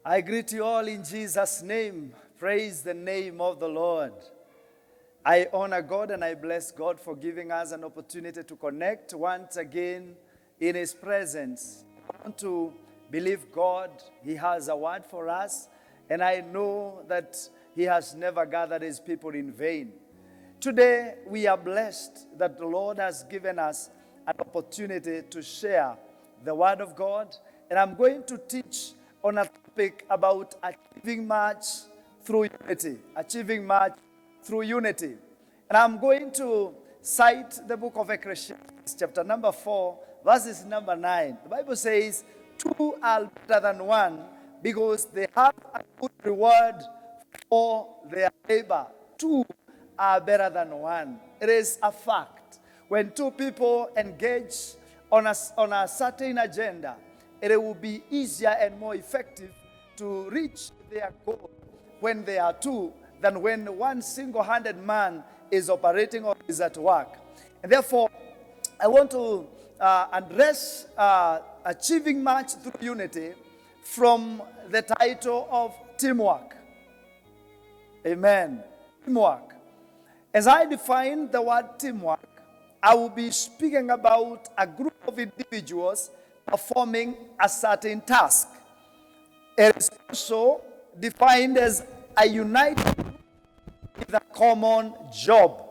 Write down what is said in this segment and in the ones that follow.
I greet you all in Jesus' name. Praise the name of the Lord. I honor God and I bless God for giving us an opportunity to connect once again in His presence. I want to believe God. He has a word for us, and I know that He has never gathered His people in vain. Today, we are blessed that the Lord has given us an opportunity to share the Word of God, and I'm going to teach on a topic about achieving much through unity. Achieving much through unity. And I'm going to cite the book of Ecclesiastes, chapter number 4, verses number 9. The Bible says, two are better than one because they have a good reward for their labor. Two are better than one. It is a fact. When two people engage on a certain agenda, it will be easier and more effective to reach their goal when they are two than when one single-handed man is operating or is at work. And therefore, I want to address achieving much through unity from the title of teamwork. Amen. Teamwork. As I define the word teamwork, I will be speaking about a group of individuals performing a certain task. It is also defined as a united group with a common job.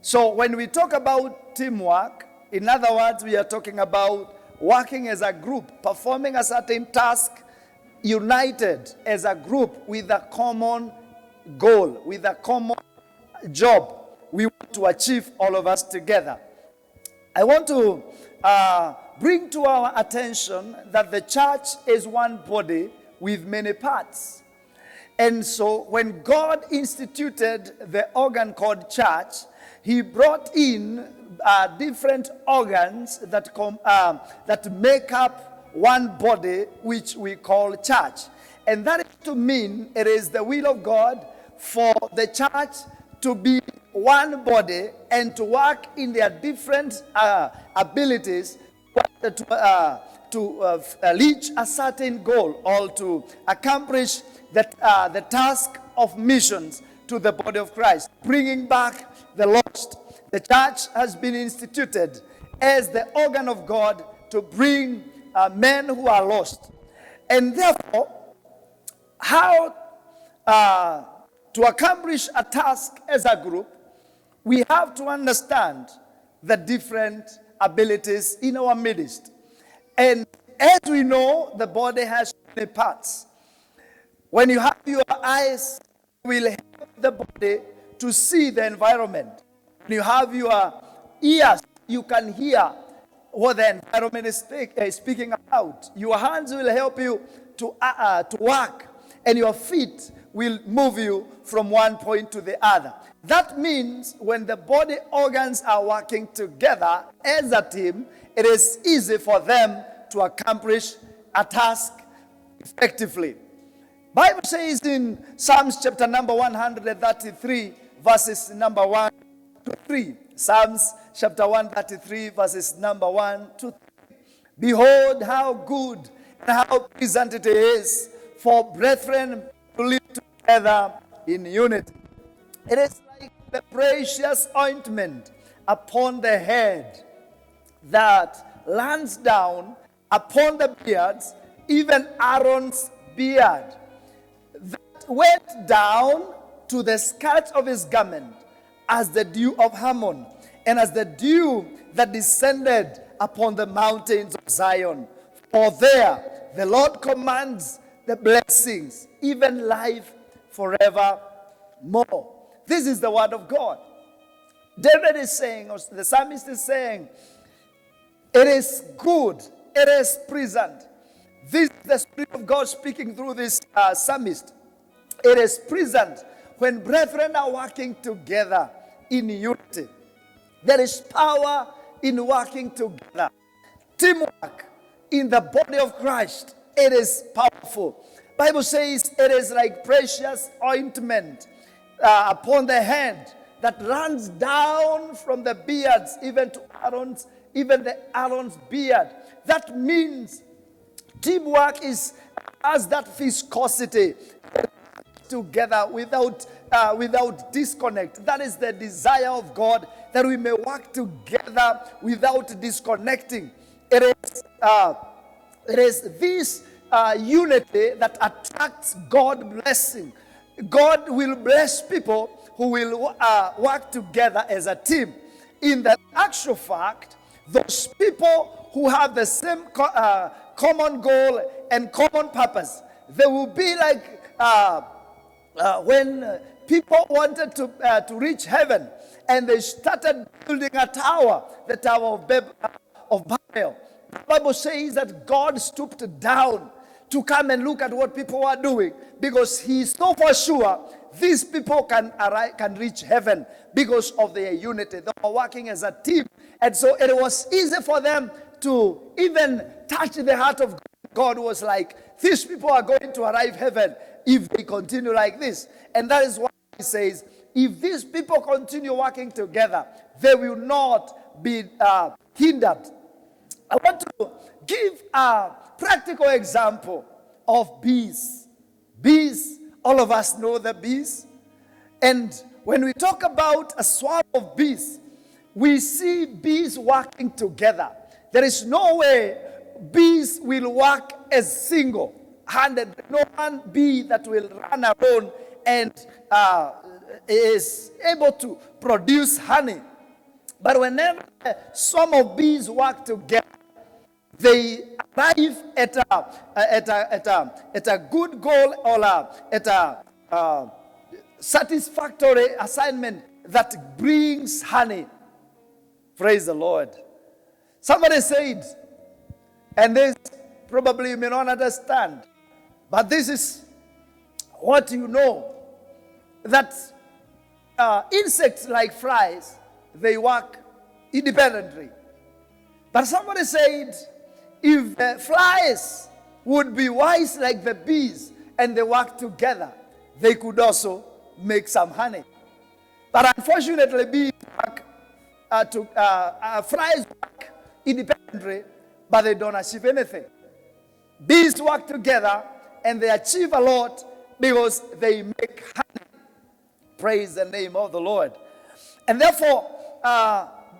So when we talk about teamwork, in other words, we are talking about working as a group, performing a certain task, united as a group with a common goal, with a common job we want to achieve, all of us together. I want to bring to our attention that the church is one body with many parts. And so when God instituted the organ called church, He brought in different organs that make up one body, which we call church. And that is to mean it is the will of God for the church to be one body and to work in their different abilities to reach a certain goal or to accomplish the task of missions to the body of Christ, bringing back the lost. The church has been instituted as the organ of God to bring men who are lost. And therefore, how to accomplish a task as a group, we have to understand the different abilities in our midst. And as we know, the body has many parts. When you have your eyes, you will help the body to see the environment. When you have your ears, you can hear what the environment is speaking about. Your hands will help you to work, and your feet will move you from one point to the other. That means when the body organs are working together as a team, it is easy for them to accomplish a task effectively. Bible says in Psalms chapter number 133, verses number 1 to 3. Psalms chapter 133, verses number 1 to 3. Behold how good and how pleasant it is for brethren to live together in unity. It is like the precious ointment upon the head that lands down upon the beards, even Aaron's beard, that went down to the skirt of his garment as the dew of Hermon, and as the dew that descended upon the mountains of Zion. For there the Lord commands the blessings, even life forevermore. This is the word of God. David is saying, or the psalmist is saying, it is good, it is pleasant. This is the Spirit of God speaking through this psalmist. It is pleasant when brethren are working together in unity. There is power in working together. Teamwork in the body of Christ, it is powerful. Bible says it is like precious ointment upon the head that runs down from the beards even to Aaron's beard. That means teamwork is has that viscosity together without disconnect. That is the desire of God, that we may work together without disconnecting. It is this unity that attracts God blessing. God will bless people who will work together as a team. In the actual fact, those people who have the same common goal and common purpose, they will be like when people wanted to reach heaven and they started building a tower, the Tower of Babel. The Bible says that God stooped down to come and look at what people were doing, because he saw for sure these people can reach heaven because of their unity. They were working as a team. And so it was easy for them to even touch the heart of God. God was like, these people are going to arrive heaven if they continue like this. And that is why he says, if these people continue working together, they will not be hindered. I want to give a practical example of bees. Bees, all of us know the bees. And when we talk about a swarm of bees, we see bees working together. There is no way bees will work as single-handed. No one bee that will run around and is able to produce honey. But whenever a swarm of bees work together, they arrive at a good goal, or at a satisfactory assignment that brings honey. Praise the Lord. Somebody said, and this probably you may not understand, but this is what you know, that insects like flies, they work independently. But somebody said, if the flies would be wise like the bees and they work together, they could also make some honey. But unfortunately, bees work flies work independently, but they don't achieve anything. Bees work together and they achieve a lot because they make honey. Praise the name of the Lord. And therefore,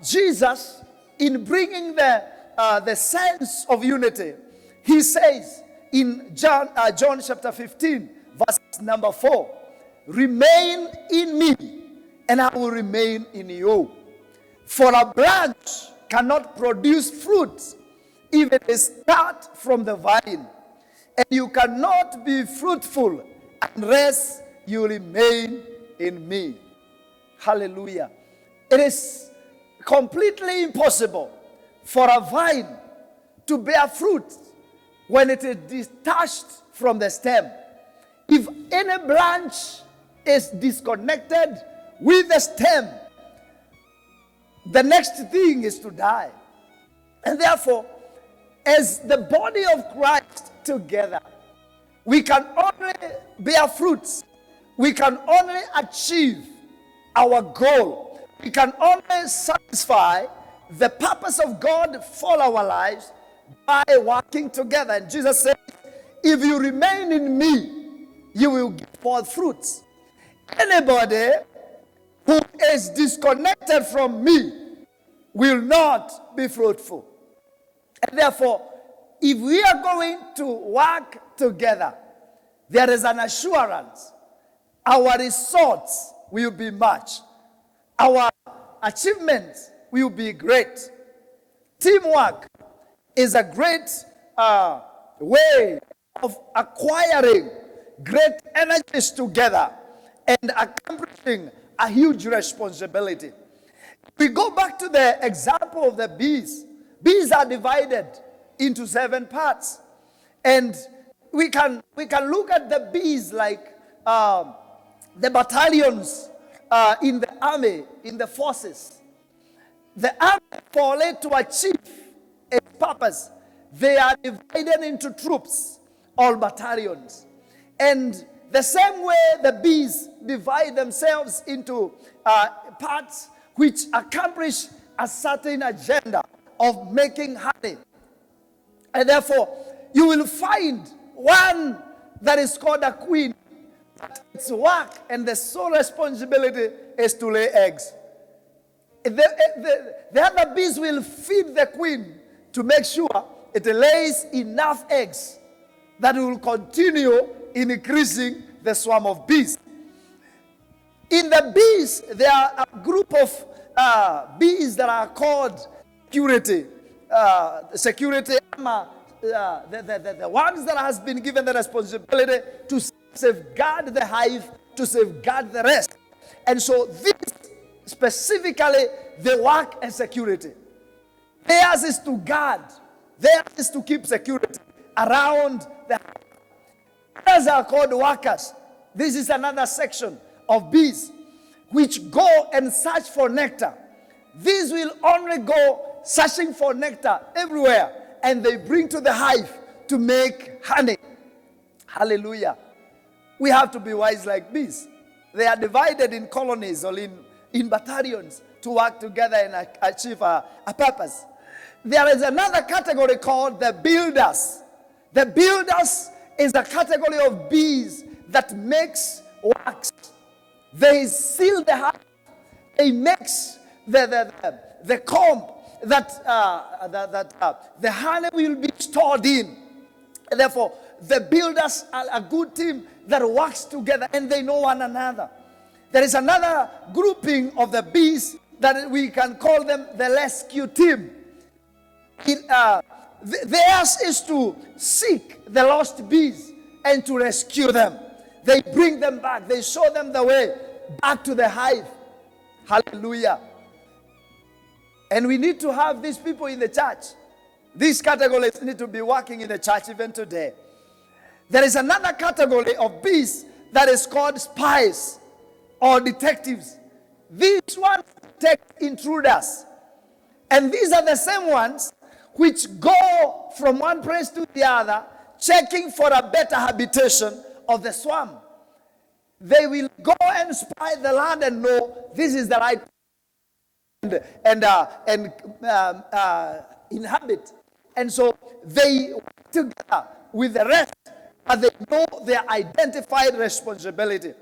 Jesus, in bringing the sense of unity, he says in John chapter 15, verse number 4, remain in me, and I will remain in you. For a branch cannot produce fruit if it is cut from the vine, and you cannot be fruitful unless you remain in me. Hallelujah. It is completely impossible for a vine to bear fruit when it is detached from the stem. If any branch is disconnected with the stem, the next thing is to die. And therefore, as the body of Christ together, we can only bear fruits. We can only achieve our goal. We can only satisfy the purpose of God for our lives by working together. And Jesus said, if you remain in me, you will give forth fruits. Anybody who is disconnected from me will not be fruitful. And therefore, if we are going to work together, there is an assurance our results will be much. Our achievements will be great. Teamwork is a great way of acquiring great energies together and accomplishing a huge responsibility. We go back to the example of the bees. Bees are divided into 7 parts. And we can look at the bees like the battalions in the army, in the forces. The army, for it to achieve its purpose, they are divided into troops, or battalions. And the same way the bees divide themselves into parts which accomplish a certain agenda of making honey. And therefore, you will find one that is called a queen. Its work and the sole responsibility is to lay eggs. The other bees will feed the queen to make sure it lays enough eggs that will continue increasing the swarm of bees. In the bees, there are a group of bees that are called security. The ones that has been given the responsibility to safeguard the hive, to safeguard the rest. And so this specifically, they work as security. Theirs is to guard. Theirs is to keep security around the hive. Others are called workers. This is another section of bees which go and search for nectar. These will only go searching for nectar everywhere, and they bring to the hive to make honey. Hallelujah. We have to be wise like bees. They are divided in colonies or in battalions to work together and achieve a purpose. There is another category called the builders. The builders is a category of bees that makes wax. They seal the hive. They mix the comb that the honey will be stored in. And therefore, the builders are a good team that works together and they know one another. There is another grouping of the bees that we can call them the rescue team. Theirs is to seek the lost bees and to rescue them. They bring them back. They show them the way back to the hive. Hallelujah. And we need to have these people in the church. These categories need to be working in the church even today. There is another category of bees that is called spies or detectives. These ones detect intruders. And these are the same ones which go from one place to the other, checking for a better habitation of the swarm. They will go and spy the land and know this is the right and inhabit. And so they work together with the rest, but they know their identified responsibility.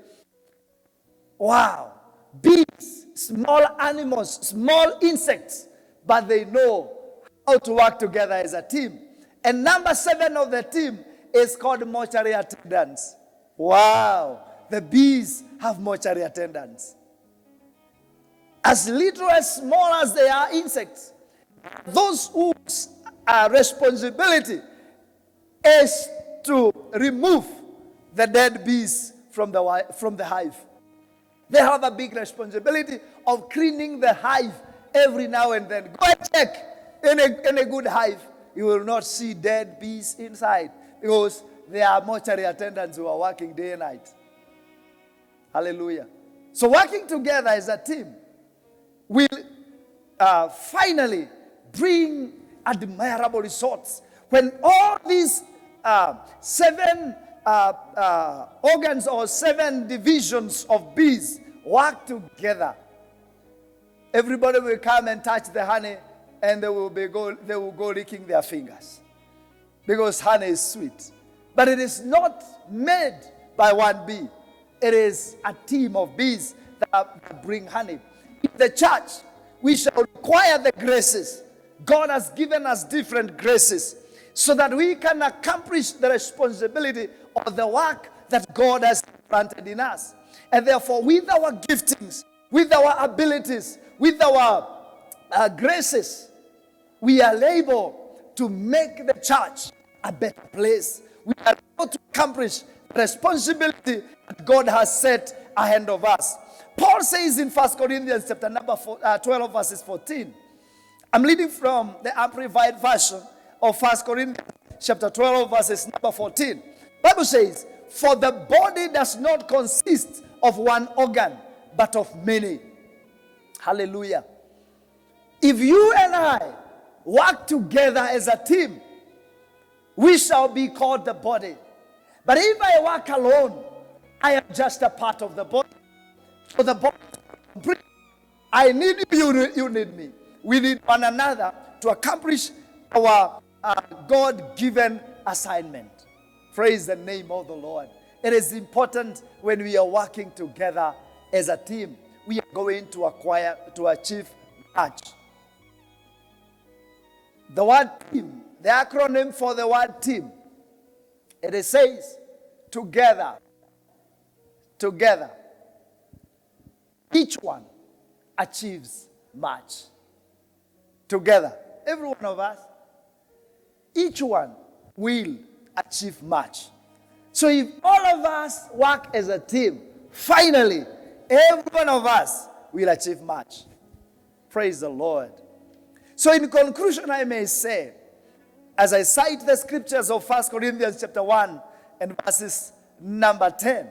Wow. Bees, small animals, small insects, but they know how to work together as a team. And number 7 of the team is called mortuary attendants. Wow. The bees have mortuary attendants. As little as small as they are insects, those whose responsibility is to remove the dead bees from the hive. They have a big responsibility of cleaning the hive every now and then. Go and check in a good hive. You will not see dead bees inside because there are mortuary attendants who are working day and night. Hallelujah. So working together as a team will finally bring admirable results. When all these 7 organs or 7 divisions of bees work together, everybody will come and touch the honey and they will go licking their fingers because honey is sweet. But it is not made by one bee. It is a team of bees that bring honey. In the church, we shall acquire the graces. God has given us different graces so that we can accomplish the responsibility of the work that God has planted in us. And therefore, with our giftings, with our abilities, with our graces, we are able to make the church a better place. We are able to accomplish the responsibility that God has set ahead of us. Paul says in 1 Corinthians chapter number 12 verses 14. I'm reading from the Amplified Version of 1 Corinthians chapter 12 verses number 14. Bible says, for the body does not consist of one organ, but of many. Hallelujah. If you and I work together as a team, we shall be called the body. But if I work alone, I am just a part of the body. So the body is complete. I need you, you need me. We need one another to accomplish our God-given assignment. Praise the name of the Lord. It is important when we are working together as a team, we are going to achieve much. The word team, the acronym for the word team, it says together. Together. Each one achieves much. Together. Every one of us, each one will achieve much. So if all of us work as a team, finally, every one of us will achieve much. Praise the Lord. So in conclusion, I may say, as I cite the scriptures of 1 Corinthians chapter 1 and verses number 10.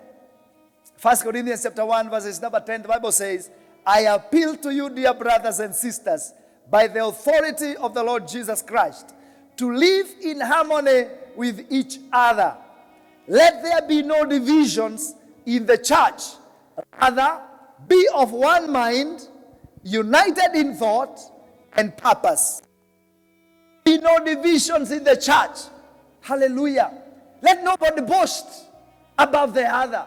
1 Corinthians chapter 1 verses number 10, the Bible says, I appeal to you, dear brothers and sisters, by the authority of the Lord Jesus Christ, to live in harmony with each other. Let there be no divisions in the church. Rather, be of one mind, united in thought and purpose. Be no divisions in the church. Hallelujah. Let nobody boast above the other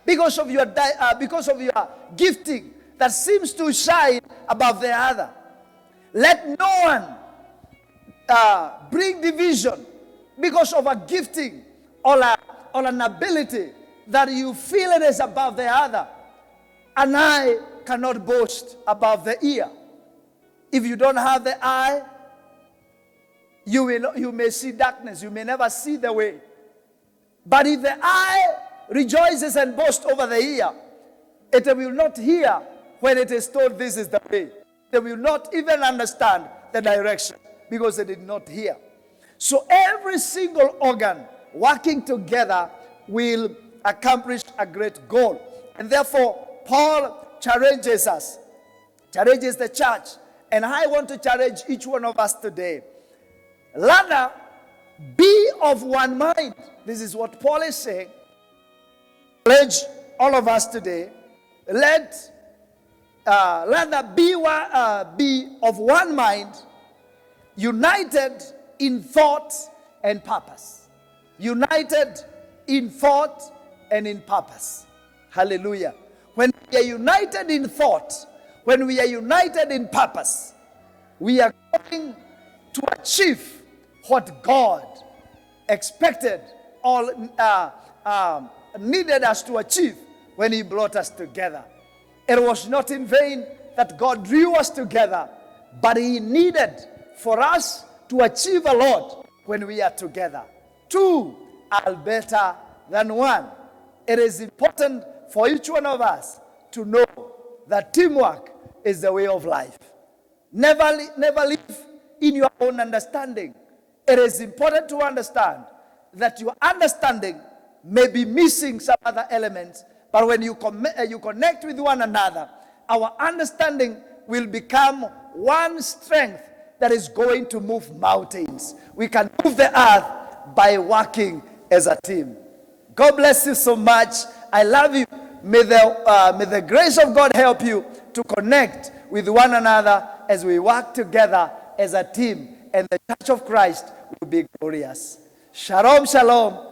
because of your gifting that seems to shine above the other. Let no one bring division because of a gifting or an ability that you feel it is above the other. An eye cannot boast above the ear. If you don't have the eye, you may see darkness. You may never see the way. But if the eye rejoices and boasts over the ear, it will not hear when it is told this is the way. They will not even understand the direction because they did not hear. So every single organ working together will accomplish a great goal. And therefore, Paul challenges us, challenges the church. And I want to challenge each one of us today. Rather, be of one mind. This is what Paul is saying. Challenge all of us today. Rather be of one mind, united in thought and purpose. United in thought and in purpose. Hallelujah. When we are united in thought, when we are united in purpose, we are going to achieve what God expected or needed us to achieve when He brought us together. It was not in vain that God drew us together, but He needed for us to achieve a lot when we are together. Two are better than one. It is important for each one of us to know that teamwork is the way of life. Never live in your own understanding. It is important to understand that your understanding may be missing some other elements, but when you connect with one another, our understanding will become one strength that is going to move mountains. We can move the earth by working as a team. God bless you so much. I love you. May the grace of God help you to connect with one another as we work together as a team, and the Church of Christ will be glorious. Shalom, shalom.